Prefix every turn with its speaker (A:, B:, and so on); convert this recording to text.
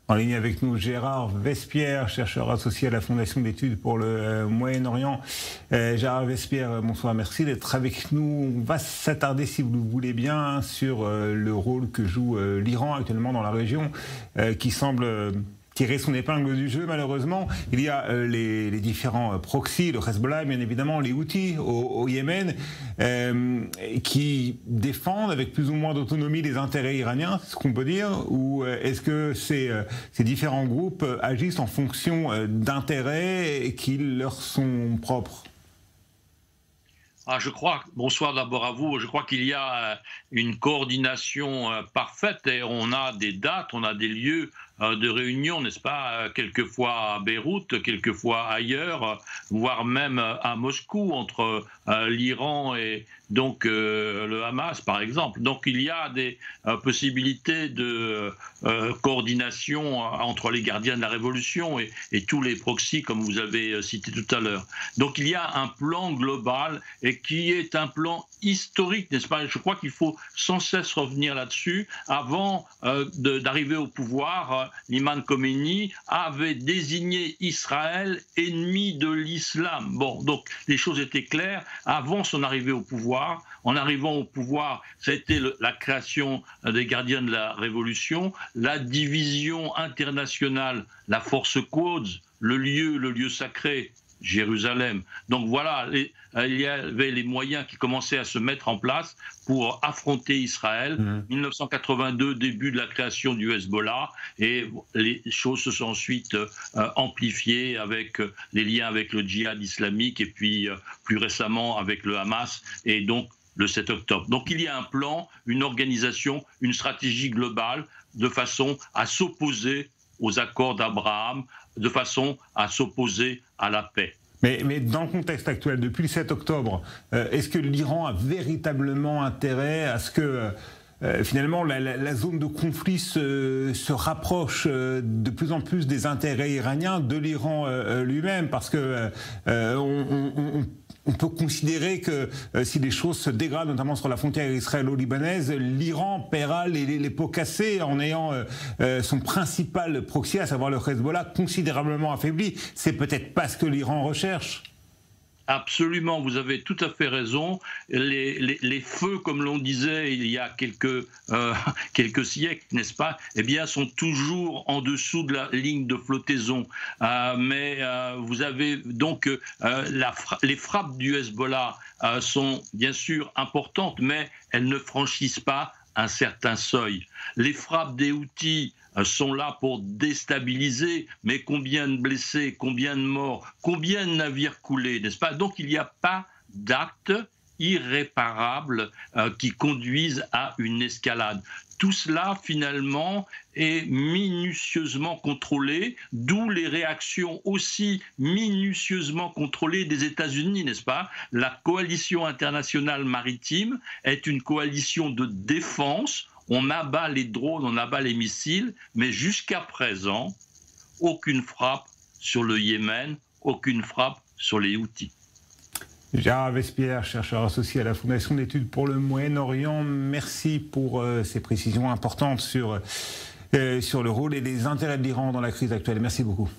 A: En ligne avec nous, Gérard Vespierre, chercheur associé à la Fondation d'études pour le Moyen-Orient. Gérard Vespierre, bonsoir, merci d'être avec nous. On va s'attarder, si vous le voulez bien, sur le rôle que joue l'Iran actuellement dans la région, qui semble tirer son épingle du jeu, malheureusement. Il y a les différents proxys, le Hezbollah, bien évidemment, les Houthis au Yémen, qui défendent avec plus ou moins d'autonomie les intérêts iraniens, c'est ce qu'on peut dire, ou est-ce que ces différents groupes agissent en fonction d'intérêts qui leur sont propres ?
B: Je crois, bonsoir d'abord à vous, je crois qu'il y a une coordination parfaite et on a des dates, on a des lieux de réunion, n'est-ce pas, quelquefois à Beyrouth, quelquefois ailleurs, voire même à Moscou, entre l'Iran et donc le Hamas, par exemple. Donc il y a des possibilités de coordination entre les gardiens de la révolution et tous les proxys, comme vous avez cité tout à l'heure. Donc il y a un plan global et qui est un plan historique, n'est-ce pas? Je crois qu'il faut sans cesse revenir là-dessus. Avant d'arriver au pouvoir, l'imam Khomeini avait désigné Israël ennemi de l'islam. Bon, donc les choses étaient claires avant son arrivée au pouvoir. En arrivant au pouvoir, ça a été la création des gardiens de la révolution, la division internationale, la force Quds, le lieu sacré, Jérusalem. Donc voilà, il y avait les moyens qui commençaient à se mettre en place pour affronter Israël. 1982, début de la création du Hezbollah, et les choses se sont ensuite amplifiées avec les liens avec le djihad islamique et puis plus récemment avec le Hamas et donc le 7 octobre. Donc il y a un plan, une organisation, une stratégie globale de façon à s'opposer aux accords d'Abraham, de façon à s'opposer à la paix.
A: Mais dans le contexte actuel, depuis le 7 octobre, est-ce que l'Iran a véritablement intérêt à ce que finalement la zone de conflit se rapproche de plus en plus des intérêts iraniens de l'Iran lui-même? Parce que on peut considérer que si les choses se dégradent, notamment sur la frontière israélo-libanaise, l'Iran paiera les pots cassés en ayant son principal proxy, à savoir le Hezbollah, considérablement affaibli. C'est peut-être pas ce que l'Iran recherche.
B: Absolument, vous avez tout à fait raison. Les feux, comme l'on disait il y a quelques siècles, n'est-ce pas, eh bien, sont toujours en dessous de la ligne de flottaison. Mais vous avez donc les frappes du Hezbollah sont bien sûr importantes, mais elles ne franchissent pas un certain seuil. Les frappes des Houthis sont là pour déstabiliser, mais combien de blessés, combien de morts, combien de navires coulés, n'est-ce pas? Donc il n'y a pas d'actes irréparables qui conduisent à une escalade. Tout cela, finalement, est minutieusement contrôlé, d'où les réactions aussi minutieusement contrôlées des États-Unis, n'est-ce pas? La coalition internationale maritime est une coalition de défense. On abat les drones, on abat les missiles, mais jusqu'à présent, aucune frappe sur le Yémen, aucune frappe sur les Houthis.
A: Gérard Vespierre, chercheur associé à la Fondation d'études pour le Moyen-Orient, merci pour ces précisions importantes sur le rôle et les intérêts de l'Iran dans la crise actuelle. Merci beaucoup.